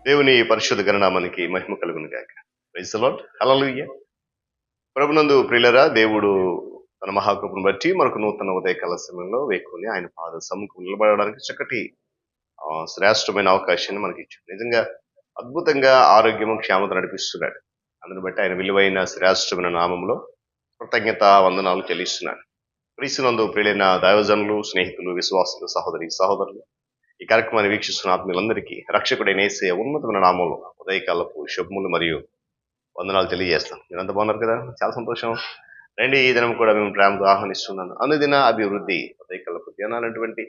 దేవుని పరిశుద్ధ గణనామానికి మహిమ కలుగును గాక. Praise the lord. హల్లెలూయా. ప్రభునందు ప్రియులరా, దేవుడు తన మహాకృపను బట్టి మనకు నూతన ఉదయకాల సమయంలో వేకుని ఆయన పాద సముఖం నిలబడడానికి చక్కటి శ్రేష్టమైన అవకాశాన్ని మనకి ఇచ్చాడు. నిజంగా అద్భుతంగా ఆరోగ్యము క్షేమత నడిపిస్తున్నాడు. అందుని బట్టి ఆయన విలువైన శ్రేష్టమైన నామంలో కృతజ్ఞత వందనాలు చెల్లిస్తున్నాను. క్రీస్తునందు ప్రియులైన దైవజనులు, స్నేహితులు, విశ్వాసులు, సహోదరులు, ఈ కార్యక్రమాన్ని వీక్షిస్తున్న ఆత్మీయులందరికీ రక్షకుడైన యేసయ్య ఉన్నతమైన నామంలో ఉదయకాలపు శుభములు మరియు వందనాలు తెలియజేస్తాను. మీరంతా బాగున్నారు కదా? చాలా సంతోషం. రండి, ఈ దినం కూడా మేము ప్రేమతో ఆహ్వానిస్తున్నాను. అనుదిన అభివృద్ధి ఉదయకాలపు ధ్యానాలంటువంటి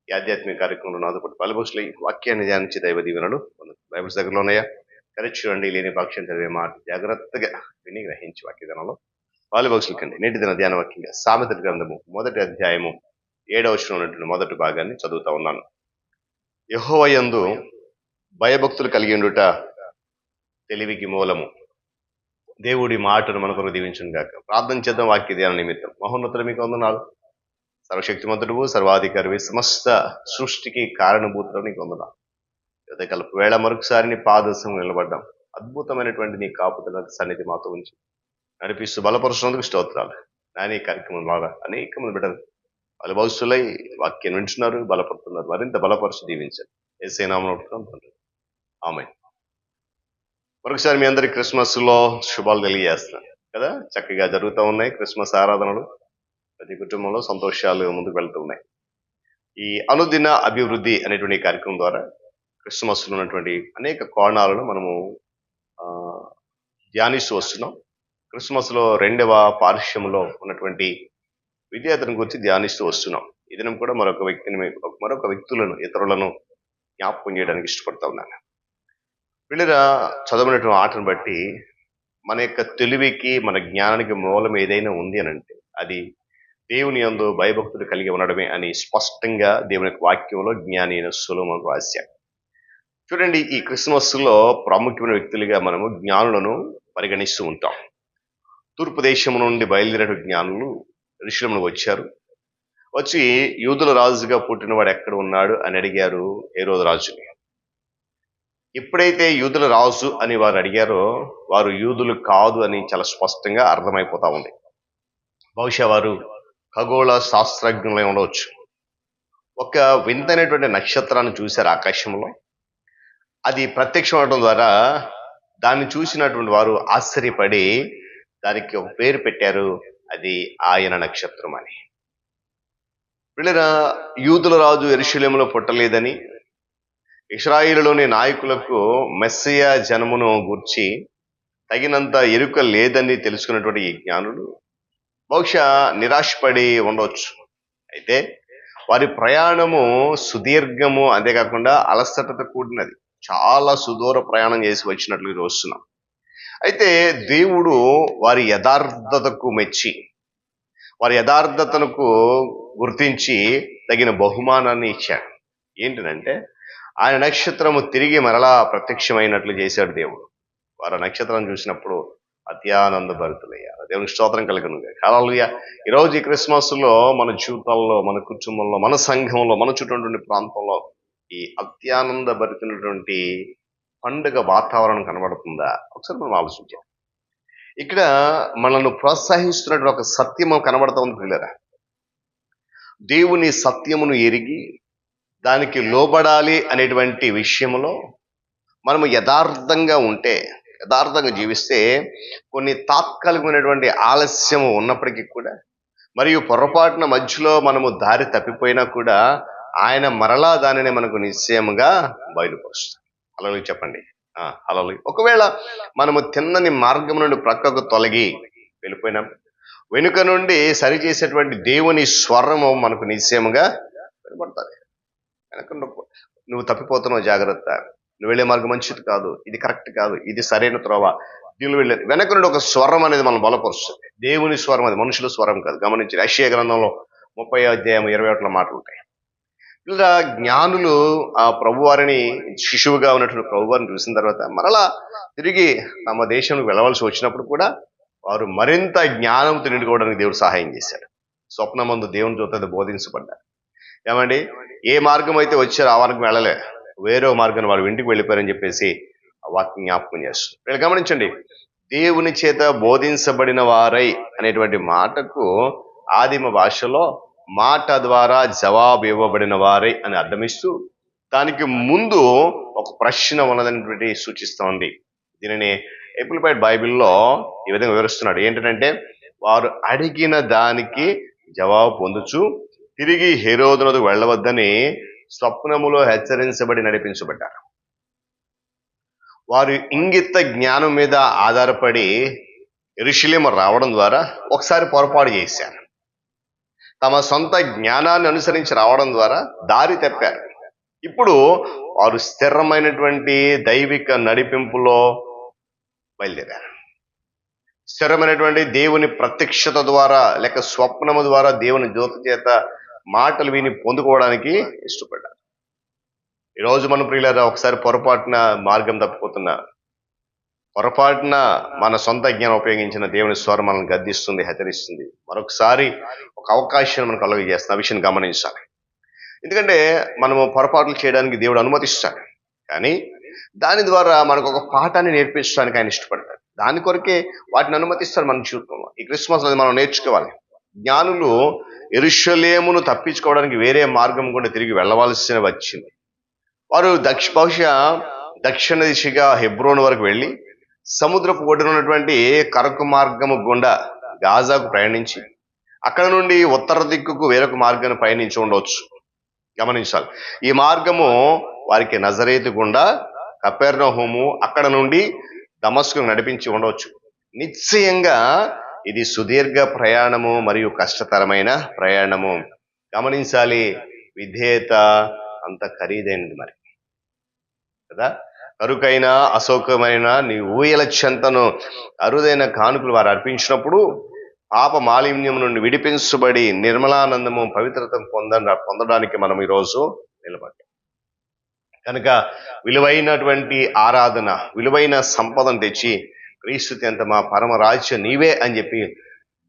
ఈ ఆధ్యాత్మిక కార్యక్రమంలో నాతో పాటు పాలుభోషులు వాక్యాన్ని ధ్యానించి దైవ దీవెనలు బైబిల్స్ దగ్గరలో ఉన్నాయా? కరెక్ట్ చూడండి. లేని పక్షం చదివే మాట జాగ్రత్తగా విని గ్రహించి వాక్య దినంలో పాలుభోషుల కండి నేటి దిన ధ్యాన వాక్యంగా సామెతల గ్రంథము 1వ అధ్యాయము 7వ వచనంలో ఉన్నటువంటి మొదటి భాగాన్ని చదువుతా ఉన్నాను. యెహోవా యందు భయభక్తులు కలిగి ఉండుట తెలివికి మూలము. దేవుడి మాటను మన కొరకు దీవించును గాక. ప్రార్థన చేద్దాం వాక్య ధ్యాన నిమిత్తం. మహోన్నతుడు మీకు వందనాలు. సర్వశక్తిమంతుడు, సర్వాధికారి, సమస్త సృష్టికి కారణభూతుడు నీకు వందనాలు. ఉదయకాలపు వేళ మరొకసారి నీ పాదసం నిలబడ్డాం. అద్భుతమైనటువంటి నీ కాపుదల సన్నిధి మాతో ఉంచి నడిపిస్తూ బలపరుస్తున్నందుకు స్తోత్రాలు. నాని కార్యక్రమం ద్వారా అనేక మంది బిడ్డలు వాళ్ళ భవిష్యత్తులై వాక్యం వింటున్నారు, బలపడుతున్నారు. మరింత బలపరుచు దీవించండి. యేసయ్య నామములో ఆమేన్. మరొకసారి మీ అందరికి క్రిస్మస్ లో శుభాలు తెలియజేస్తున్నాను కదా. చక్కగా జరుగుతూ ఉన్నాయి క్రిస్మస్ ఆరాధనలు. ప్రతి కుటుంబంలో సంతోషాలు ముందుకు వెళ్తూ ఉన్నాయి. ఈ అనుదిన అభివృద్ధి అనేటువంటి కార్యక్రమం ద్వారా క్రిస్మస్ లో ఉన్నటువంటి అనేక కోణాలను మనము ధ్యానిస్తూ వస్తున్నాం. క్రిస్మస్ లో 2వ పార్శ్వములో ఉన్నటువంటి విధేయతను గురించి ధ్యానిస్తూ వస్తున్నాం. ఈ దినం కూడా మరొక వ్యక్తులను, ఇతరులను జ్ఞాపకం చేయడానికి ఇష్టపడతా ఉన్నాను. వీళ్ళరా చదవనటువంటి ఆటను బట్టి మన యొక్క తెలివికి, మన జ్ఞానానికి మూలం ఏదైనా ఉంది అని అంటే అది దేవుని యందు భయభక్తులు కలిగి ఉండడమే అని స్పష్టంగా దేవుని యొక్క వాక్యంలో జ్ఞాని అయిన సొలొమోను రాశాడు. చూడండి, ఈ క్రిస్మస్ లో ప్రాముఖ్యమైన వ్యక్తులుగా మనము జ్ఞానులను పరిగణిస్తూ ఉంటాం. తూర్పు దేశం నుండి బయలుదేరిన జ్ఞానులు యెరూషలేముకు వచ్చారు. వచ్చి యూదుల రాజుగా పుట్టినవాడు ఎక్కడ ఉన్నాడు అని అడిగారు హేరోదు రాజుని. ఎప్పుడైతే యూదుల రాజు అని వారు అడిగారో వారు యూదులు కాదు అని చాలా స్పష్టంగా అర్థమైపోతా ఉంది. బహుశా వారు ఖగోళ శాస్త్రజ్ఞులై ఉండవచ్చు. ఒక వింతైనటువంటి నక్షత్రాన్ని చూశారు ఆకాశంలో. అది ప్రత్యక్షం అవడం ద్వారా దాన్ని చూసినటువంటి వారు ఆశ్చర్యపడి దానికి ఒక పేరు పెట్టారు, అది ఆయన నక్షత్రం అని. వీళ్ళరా యూదుల రాజు యెరూషలేములో పుట్టలేదని, ఇశ్రాయేలులోని నాయకులకు మెస్సియా జన్మను గూర్చి తగినంత ఎరుక లేదని తెలుసుకున్నటువంటి ఈ జ్ఞానులు బహుశా నిరాశపడి ఉండవచ్చు. అయితే వారి ప్రయాణము సుదీర్ఘము, అంతేకాకుండా అలసటతో కూడినది. చాలా సుదూర ప్రయాణం చేసి వచ్చినట్లు చూస్తున్నాం. అయితే దేవుడు వారి యథార్థతకు మెచ్చి, వారి యథార్థతకు గుర్తించి తగిన బహుమానాన్ని ఇచ్చాడు. ఏంటంటే ఆయన నక్షత్రము తిరిగి మరలా ప్రత్యక్షమైనట్లు చేశాడు దేవుడు. వారు నక్షత్రం చూసినప్పుడు అత్యానంద భరితులయ్యారు. దేవునికి స్తోత్రం కలుగును గాక. హల్లెలూయా. ఈరోజు ఈ క్రిస్మస్ లో మన జీవితాల్లో, మన కుటుంబంలో, మన సంఘంలో, మన చుట్టూ ప్రాంతంలో ఈ అత్యానంద భరితున్నటువంటి పండుగ వాతావరణం కనబడుతుందా? ఒకసారి మనం ఆలోచించాం. ఇక్కడ మనల్ని ప్రోత్సహిస్తున్నటువంటి ఒక సత్యము కనబడతా ఉంది పిల్లరా. దేవుని సత్యమును ఎరిగి దానికి లోబడాలి అనేటువంటి విషయంలో మనము యథార్థంగా ఉంటే, యథార్థంగా జీవిస్తే కొన్ని తాత్కాలికమైనటువంటి ఆలస్యము ఉన్నప్పటికీ కూడా, మరియు పొరపాటున మధ్యలో మనము దారి తప్పిపోయినా కూడా ఆయన మరలా దానిని మనకు నిశ్చయముగా బయలుపరుస్తాడు. హల్లెలూయా చెప్పండి. హల్లెలూయా. ఒకవేళ మనము తిన్నని మార్గం నుండి ప్రక్కకు తొలగి వెళ్ళిపోయినా వెనుక నుండి సరి చేసేటువంటి దేవుని స్వరము మనకు నిశ్చయముగా వినబడుతుంది. వెనక నువ్వు తప్పిపోతున్నావు, జాగ్రత్త, నువ్వు వెళ్ళే మార్గం మంచిది కాదు, ఇది కరెక్ట్ కాదు, ఇది సరైన త్రోవ, దీనిలో వెళ్ళేది. వెనక నుండి ఒక స్వరం అనేది మనం బలపరుస్తుంది. దేవుని స్వరం, అది మనుషుల స్వరం కాదు. గమనించి యెషయా గ్రంథంలో 30వ అధ్యాయం 21 మాటలు ఉంటాయి. ఇలా జ్ఞానులు ఆ ప్రభువారిని, శిశువుగా ఉన్నటువంటి ప్రభువారిని చూసిన తర్వాత మరలా తిరిగి తమ దేశంలో వెళ్ళవలసి వచ్చినప్పుడు కూడా వారు మరింత జ్ఞానంతో నిండుకోవడానికి దేవుడు సహాయం చేశాడు. స్వప్నమందు దేవుని చేత బోధించబడ్డారు. ఏమండి, ఏ మార్గం అయితే వచ్చారో ఆ మార్గం వెళ్ళలే. వేరే మార్గాన్ని వారు ఇంటికి వెళ్ళిపోయారని చెప్పేసి ఆ వాక్యం జ్ఞాపకం చేస్తుంది. వీళ్ళు గమనించండి, దేవుని చేత బోధించబడిన వారై అనేటువంటి మాటకు ఆదిమ భాషలో మాట ద్వారా జవాబు ఇవ్వబడిన వారై అని అర్థమిస్తూ దానికి ముందు ఒక ప్రశ్న ఉన్నదనేటువంటి సూచిస్తోంది. దీనిని ఎపిల్పైడ్ బైబిల్లో ఈ విధంగా వివరిస్తున్నాడు. ఏంటంటే, వారు అడిగిన దానికి జవాబు పొందుచు తిరిగి హెరోదునకు వెళ్ళవద్దని స్వప్నములో హెచ్చరించబడి నడిపించబడ్డారు. వారు ఇంగిత జ్ఞానం మీద ఆధారపడి యెరూషలేము రావడం ద్వారా ఒకసారి పొరపాటు చేశారు. తమ సొంత జ్ఞానాన్ని అనుసరించి రావడం ద్వారా దారి తప్పారు. ఇప్పుడు వారు స్థిరమైనటువంటి దైవిక నడిపింపులో బయలుదేరారు. స్థిరమైనటువంటి దేవుని ప్రత్యక్షత ద్వారా లేక స్వప్నము ద్వారా దేవుని జ్యోత చేత మాటలు విని పొందుకోవడానికి ఇష్టపడ్డారు. ఈరోజు మన ప్రియులారా ఒకసారి పొరపాటున మార్గం తప్పిపోతున్నా, పొరపాటున మన సొంత జ్ఞానం ఉపయోగించిన దేవుని స్వరం మనల్ని గద్దిస్తుంది, హెచ్చరిస్తుంది. మరొకసారి ఒక అవకాశాన్ని మనకు కలుగజేస్తుంది. ఆ విషయం గమనించాలి. ఎందుకంటే మనము పొరపాట్లు చేయడానికి దేవుడు అనుమతిస్తాడు, కానీ దాని ద్వారా మనకు ఒక పాఠాన్ని నేర్పించడానికి ఆయన ఇష్టపడతాడు. దాని కొరకే వాటిని అనుమతిస్తాడు మన జీవితంలో. ఈ క్రిస్మస్ అది మనం నేర్చుకోవాలి. జ్ఞానులు యెరూషలేమును తప్పించుకోవడానికి వేరే మార్గం కూడా తిరిగి వెళ్ళవలసి వచ్చింది. వారు బహుశా దక్షిణ దిశగా హెబ్రోన్ వరకు వెళ్ళి సముద్రపు ఒడ్డున ఉన్నటువంటి కరకు మార్గము గుండా గాజాకు ప్రయాణించి అక్కడ నుండి ఉత్తర దిక్కుకు వేరొక మార్గాన్ని పయనించి ఉండవచ్చు. గమనించాలి, ఈ మార్గము వారికి నజరేతు గుండా కపెర్నహూము, అక్కడ నుండి దమస్కు నడిపించి ఉండవచ్చు. నిశ్చయంగా ఇది సుదీర్ఘ ప్రయాణము మరియు కష్టతరమైన ప్రయాణము. గమనించాలి, విధేయత అంత ఖరీదైనది మరి కదా. కరుకైన అశోకమైన నీ ఊయల చెంతను అరుదైన కానుకలు వారు అర్పించినప్పుడు పాప మాలిన్యం నుండి విడిపించబడి నిర్మలానందము పవిత్రత పొందడానికి మనం ఈరోజు నిలబడ్డాం కనుక విలువైనటువంటి ఆరాధన, విలువైన సంపదను తెచ్చి క్రీస్తు తెంత మా పరమరాజ్యం నీవే అని చెప్పి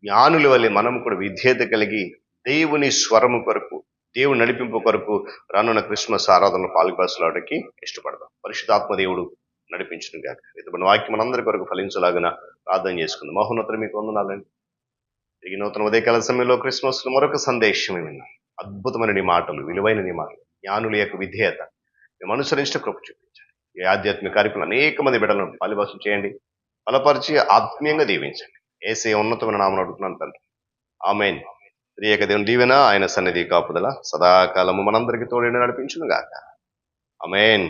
జ్ఞానుల వల్ల మనం కూడా విధేయత కలిగి దేవుని స్వరము కొరకు, దేవుని నడిపింపు కొరకు రానున్న క్రిస్మస్ ఆరాధనలో పాల్గొనడానికి ఇష్టపడదాం. పరిశుద్ధాత్మ దేవుడు నడిపించును గాక. ఇతని వాక్యం మనందరి కొరకు ఫలించలాగిన ప్రార్థన చేసుకుందాం. మహోన్నతుడు మీకు వందనాలండి. తిరిగి నూతన ఉదయకాల సమయంలో క్రిస్మస్ మరొక సందేశం విన్నాం. అద్భుతమైన నీ మాటలు, విలువైన నీ మాటలు, జ్ఞానుల యొక్క విధేయత మేము అనుసరించిన కృప చూపించండి. ఈ ఆధ్యాత్మిక కార్యక్రమం అనేక మంది బిడ్డలను పాలిభాసం చేయండి, బలపరిచి ఆత్మీయంగా దీవించండి. యేసయ్య ఉన్నతమైన నామమున అడుగుతున్నాను తండ్రి, ఆమేన్. త్రియేక దేవుని దీవెన, ఆయన సన్నిధి కాపుదల సదాకాలము మనందరికీ తోడేండి నడిపించును గాక. ఆమేన్.